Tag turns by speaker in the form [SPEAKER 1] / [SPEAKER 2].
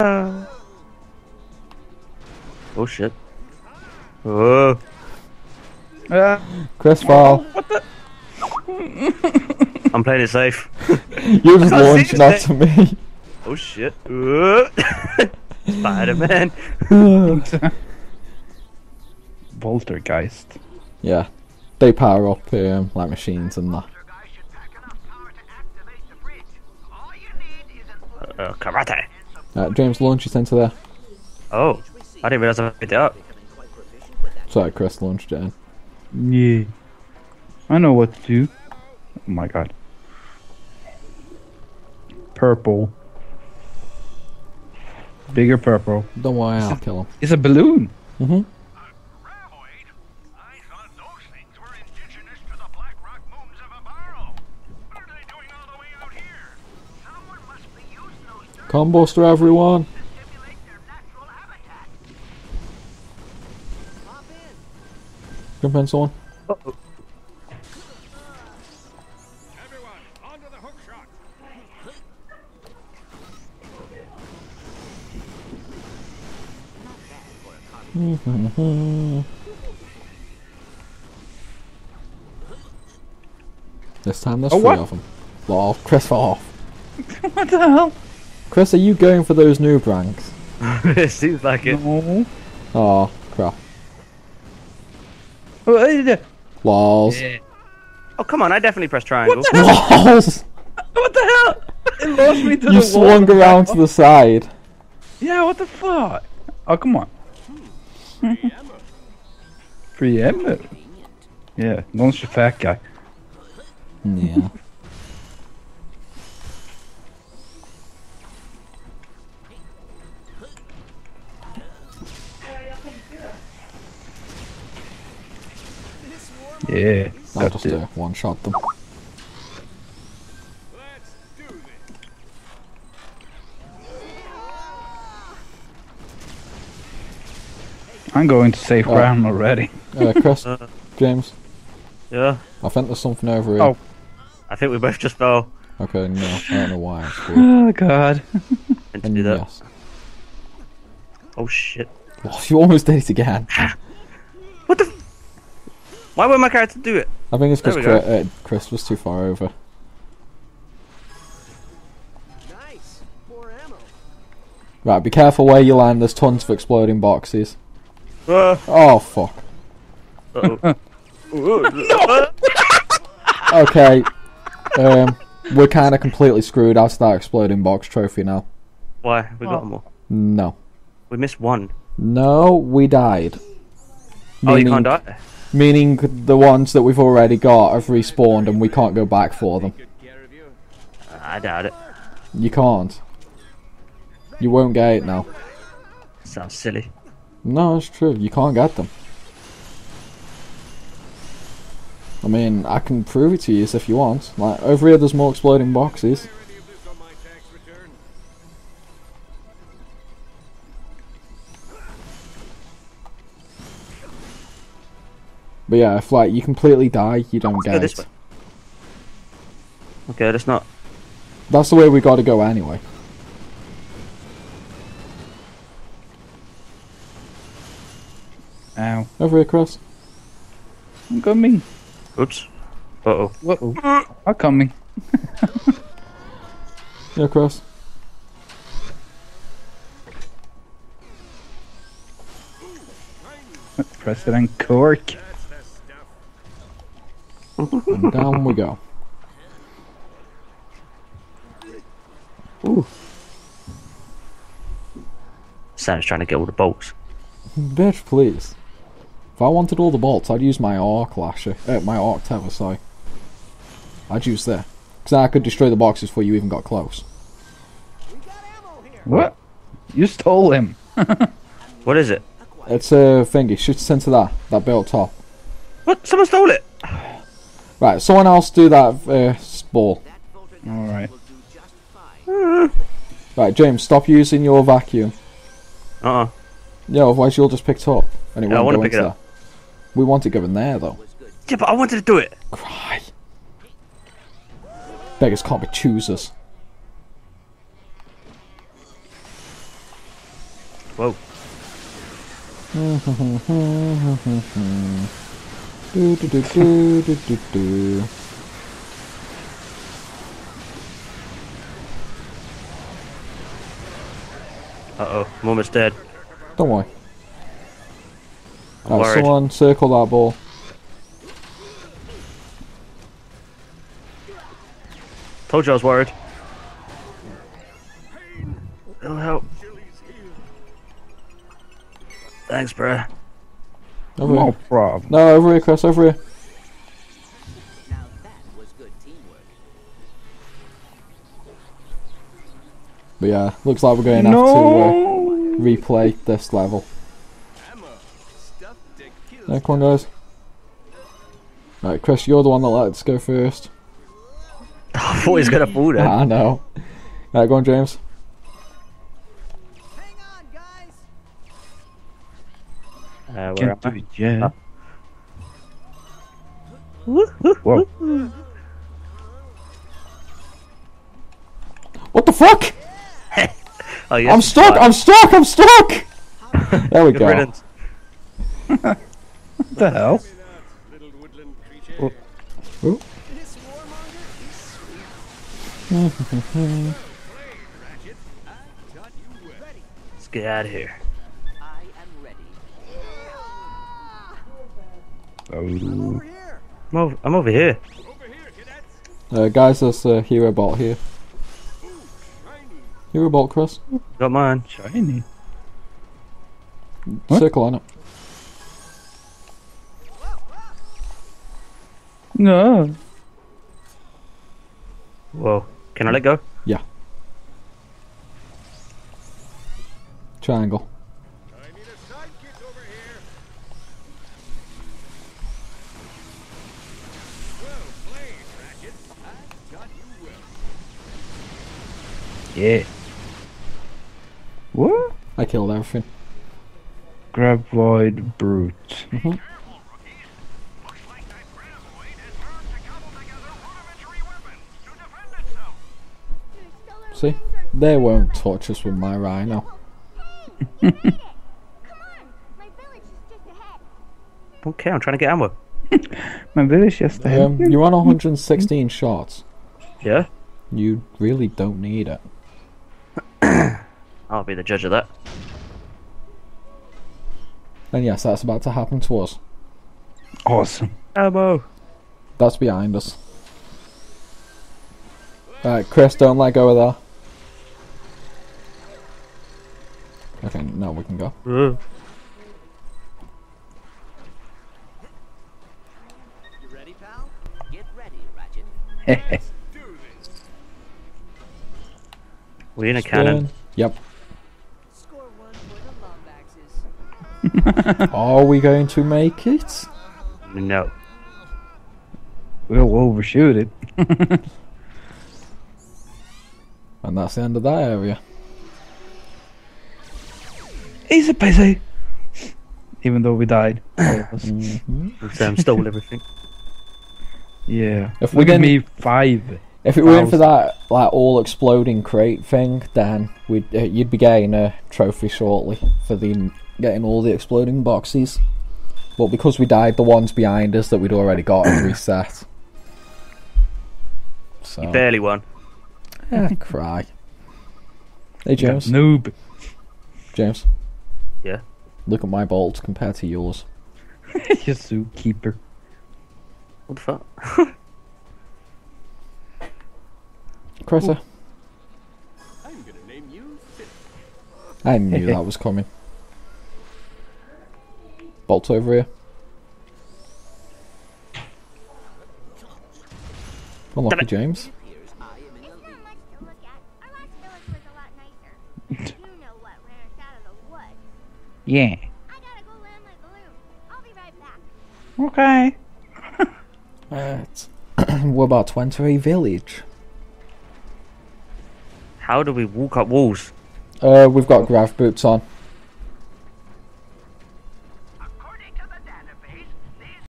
[SPEAKER 1] Oh shit. Oh.
[SPEAKER 2] Chris fall.
[SPEAKER 3] What the?
[SPEAKER 1] I'm playing it safe.
[SPEAKER 2] You just launched not to me.
[SPEAKER 1] Oh shit. Spider-Man.
[SPEAKER 3] Voltergeist.
[SPEAKER 2] Yeah. They power up like machines and that.
[SPEAKER 1] Karate.
[SPEAKER 2] James, launch it into there.
[SPEAKER 1] Oh. I didn't realise I picked it up.
[SPEAKER 2] Sorry, Chris launched it in.
[SPEAKER 3] Yeah. I know what to do. Oh my god. Purple. Bigger purple.
[SPEAKER 2] Don't worry, I'll kill him.
[SPEAKER 3] It's a balloon.
[SPEAKER 2] Mm-hmm. Combuster, everyone! Jump in, someone.
[SPEAKER 1] Uh-oh.
[SPEAKER 4] Everyone, onto the hook shot.
[SPEAKER 2] This time there's three of them. Lol, Chris fell off.
[SPEAKER 3] What the hell?
[SPEAKER 2] Chris, are you going for those noob ranks?
[SPEAKER 1] It seems like it.
[SPEAKER 3] No.
[SPEAKER 2] Oh, crap.
[SPEAKER 3] What
[SPEAKER 2] Lols.
[SPEAKER 1] Yeah. Oh come on! I definitely pressed triangle.
[SPEAKER 2] Lols!
[SPEAKER 3] the hell? It launched me to
[SPEAKER 2] You
[SPEAKER 3] the wall.
[SPEAKER 2] swung around to the side.
[SPEAKER 3] Yeah, what the fuck? Oh, come on. Free ammo. Yeah, launch the fat guy.
[SPEAKER 2] Yeah.
[SPEAKER 3] Yeah.
[SPEAKER 2] I'll just one-shot them.
[SPEAKER 4] Let's do this.
[SPEAKER 3] I'm going to safe ground already.
[SPEAKER 2] Chris, James,
[SPEAKER 1] Yeah.
[SPEAKER 2] I think there's something over here.
[SPEAKER 3] Oh.
[SPEAKER 1] I think we both just fell.
[SPEAKER 2] Okay, no, I don't know why. I'm screwed.
[SPEAKER 3] Oh god.
[SPEAKER 1] And to
[SPEAKER 2] And
[SPEAKER 1] do that.
[SPEAKER 2] yes.
[SPEAKER 1] Oh shit.
[SPEAKER 2] Oh, you almost did it again.
[SPEAKER 1] What the? Why won't my character do it?
[SPEAKER 2] I think it's
[SPEAKER 1] There
[SPEAKER 2] because
[SPEAKER 1] we go.
[SPEAKER 2] Chris was too far over.
[SPEAKER 5] Nice. More ammo.
[SPEAKER 2] Right, be careful where you land. There's tons of exploding boxes.
[SPEAKER 1] Uh
[SPEAKER 2] Oh, fuck.
[SPEAKER 1] oh.
[SPEAKER 2] Okay. We're kind of completely screwed out of that exploding box trophy now.
[SPEAKER 1] Why? We got more.
[SPEAKER 2] No.
[SPEAKER 1] We missed one.
[SPEAKER 2] No, we died.
[SPEAKER 1] Oh, you can't die.
[SPEAKER 2] Meaning the ones that we've already got have respawned and we can't go back for them.
[SPEAKER 1] I doubt it.
[SPEAKER 2] You can't. You won't get it now.
[SPEAKER 1] Sounds silly.
[SPEAKER 2] No, it's true. You can't get them. I mean, I can prove it to you if you want. Like, over here there's more exploding boxes. But yeah, if like you completely die, you don't
[SPEAKER 1] Go
[SPEAKER 2] get
[SPEAKER 1] this
[SPEAKER 2] it.
[SPEAKER 1] way. Okay, let's not.
[SPEAKER 2] That's the way we gotta go anyway.
[SPEAKER 3] Ow.
[SPEAKER 2] Over here, Chris.
[SPEAKER 3] I'm coming.
[SPEAKER 1] Oops. Uh-oh.
[SPEAKER 3] Whoa. I'm coming.
[SPEAKER 2] Yeah, Chris.
[SPEAKER 3] President Cork.
[SPEAKER 2] And down we go.
[SPEAKER 1] Ooh. Sam's trying to get all the bolts.
[SPEAKER 2] Bitch, please. If I wanted all the bolts, I'd use my arc lasher. My arc tether, sorry. I'd use that. Because then I could destroy the boxes before you even got close.
[SPEAKER 3] What? You stole him.
[SPEAKER 1] What is it?
[SPEAKER 2] It's a thingy. Shoot it into that bit up top.
[SPEAKER 1] What? Someone stole it!
[SPEAKER 2] Right, someone else do that ball.
[SPEAKER 3] Alright.
[SPEAKER 2] Right, James, stop using your vacuum. Yeah, otherwise you'll just pick it up. And it
[SPEAKER 1] Yeah, I
[SPEAKER 2] won't
[SPEAKER 1] wanna
[SPEAKER 2] go
[SPEAKER 1] pick
[SPEAKER 2] into
[SPEAKER 1] it
[SPEAKER 2] there.
[SPEAKER 1] up.
[SPEAKER 2] We want it going there, though.
[SPEAKER 1] Yeah, but I wanted to do it.
[SPEAKER 2] Cry. Beggars can't be choosers.
[SPEAKER 1] Whoa.
[SPEAKER 2] Do do do do do do do.
[SPEAKER 1] Uh-oh. I'm almost dead.
[SPEAKER 2] Don't worry.
[SPEAKER 1] I'm
[SPEAKER 2] Right,
[SPEAKER 1] worried.
[SPEAKER 2] someone circle that ball.
[SPEAKER 1] Told you I was worried. It'll help. Thanks, bruh.
[SPEAKER 2] Over
[SPEAKER 3] No
[SPEAKER 2] here.
[SPEAKER 3] problem.
[SPEAKER 2] No, over here, Chris, over here.
[SPEAKER 5] Now that was good teamwork.
[SPEAKER 2] But yeah, looks like we're going to have to replay this level.
[SPEAKER 5] Ammo. Stuff to kill.
[SPEAKER 2] Yeah, come on, guys. Right, Chris, you're the one that lets go first.
[SPEAKER 1] I thought he was gonna fall then.
[SPEAKER 2] I know. Right, go on, James.
[SPEAKER 5] Hang on, guys.
[SPEAKER 1] Where
[SPEAKER 3] Can't do
[SPEAKER 1] am I?
[SPEAKER 3] it yet.
[SPEAKER 1] Woo-hoo.
[SPEAKER 3] Whoa.
[SPEAKER 2] What the fuck?
[SPEAKER 1] Oh, yes.
[SPEAKER 2] I'm stuck! I'm stuck! I'm stuck! There we
[SPEAKER 1] Good
[SPEAKER 2] go.
[SPEAKER 1] riddance.
[SPEAKER 3] What the hell?
[SPEAKER 4] Little woodland creature.
[SPEAKER 2] Ooh.
[SPEAKER 5] This warmonger is sweet.
[SPEAKER 4] Played, Ratchet. I taught you well.
[SPEAKER 5] Ready.
[SPEAKER 1] Let's get out of here.
[SPEAKER 5] I am ready.
[SPEAKER 3] Oh.
[SPEAKER 5] Over here.
[SPEAKER 1] I'm over here.
[SPEAKER 4] Over here, cadets.
[SPEAKER 2] Guys, there's a hero bolt here.
[SPEAKER 4] Ooh, shiny.
[SPEAKER 2] Hero bolt, Chris.
[SPEAKER 1] Got mine.
[SPEAKER 3] Shiny. What?
[SPEAKER 2] Circle on it.
[SPEAKER 3] No.
[SPEAKER 1] Whoa. Can I let go?
[SPEAKER 2] Yeah. Triangle.
[SPEAKER 4] I need a sidekick over here. Well played, Ratchet. I taught you well.
[SPEAKER 3] Yeah. What?
[SPEAKER 2] I killed everything.
[SPEAKER 3] Grab void brute.
[SPEAKER 2] Mhm.
[SPEAKER 4] Careful, rookies. Looks like that graboid has learned to cobble together rudimentary weapons to defend itself.
[SPEAKER 2] See? They won't touch us with my rhino.
[SPEAKER 6] Hey, we did it. Come on, my village is just ahead.
[SPEAKER 1] Okay, I'm trying to get ammo.
[SPEAKER 3] My village just ahead.
[SPEAKER 2] You're on 116 shots.
[SPEAKER 1] Yeah?
[SPEAKER 2] You really don't need it.
[SPEAKER 1] I'll be the judge of that.
[SPEAKER 2] And yes, that's about to happen to us.
[SPEAKER 3] Awesome.
[SPEAKER 1] Ammo!
[SPEAKER 2] That's behind us. Alright, Chris, don't let go of that. Okay, now we can go.
[SPEAKER 5] You ready, pal? Get ready, Ratchet.
[SPEAKER 4] Do this.
[SPEAKER 1] We in a cannon.
[SPEAKER 2] Spin. Yep.
[SPEAKER 5] Score one for the Lombaxes.
[SPEAKER 2] Are we going to make it?
[SPEAKER 1] No.
[SPEAKER 3] We'll overshoot it.
[SPEAKER 2] And that's the end of that area.
[SPEAKER 3] Easy peasy. Even though we died. All of us.
[SPEAKER 2] Mhm.
[SPEAKER 1] Stole everything.
[SPEAKER 3] Yeah.
[SPEAKER 2] If we
[SPEAKER 3] Look at
[SPEAKER 2] didn't-
[SPEAKER 3] me, 5.
[SPEAKER 2] If it weren't for that like all exploding crate thing, then you'd be getting a trophy shortly for getting all the exploding boxes. But because we died, the ones behind us that we'd already got have reset. So
[SPEAKER 1] You barely won.
[SPEAKER 2] cry. Hey James.
[SPEAKER 3] Noob.
[SPEAKER 2] James.
[SPEAKER 1] Yeah?
[SPEAKER 2] Look at my bolts compared to yours.
[SPEAKER 3] Your zookeeper.
[SPEAKER 1] What the fuck?
[SPEAKER 2] Chrissa,
[SPEAKER 4] I'm gonna name you Fit.
[SPEAKER 2] I knew that was coming. Bolts over here. Unlucky James.
[SPEAKER 5] Here's I am in the
[SPEAKER 6] It's
[SPEAKER 5] lead.
[SPEAKER 6] not much to look at. Our last village was a lot nicer. You know what ran us out of the woods.
[SPEAKER 3] Yeah.
[SPEAKER 6] I gotta go land my balloon. I'll be right back.
[SPEAKER 3] Okay.
[SPEAKER 2] We're about to enter a village.
[SPEAKER 1] How do we walk up walls?
[SPEAKER 2] We've got grav boots on.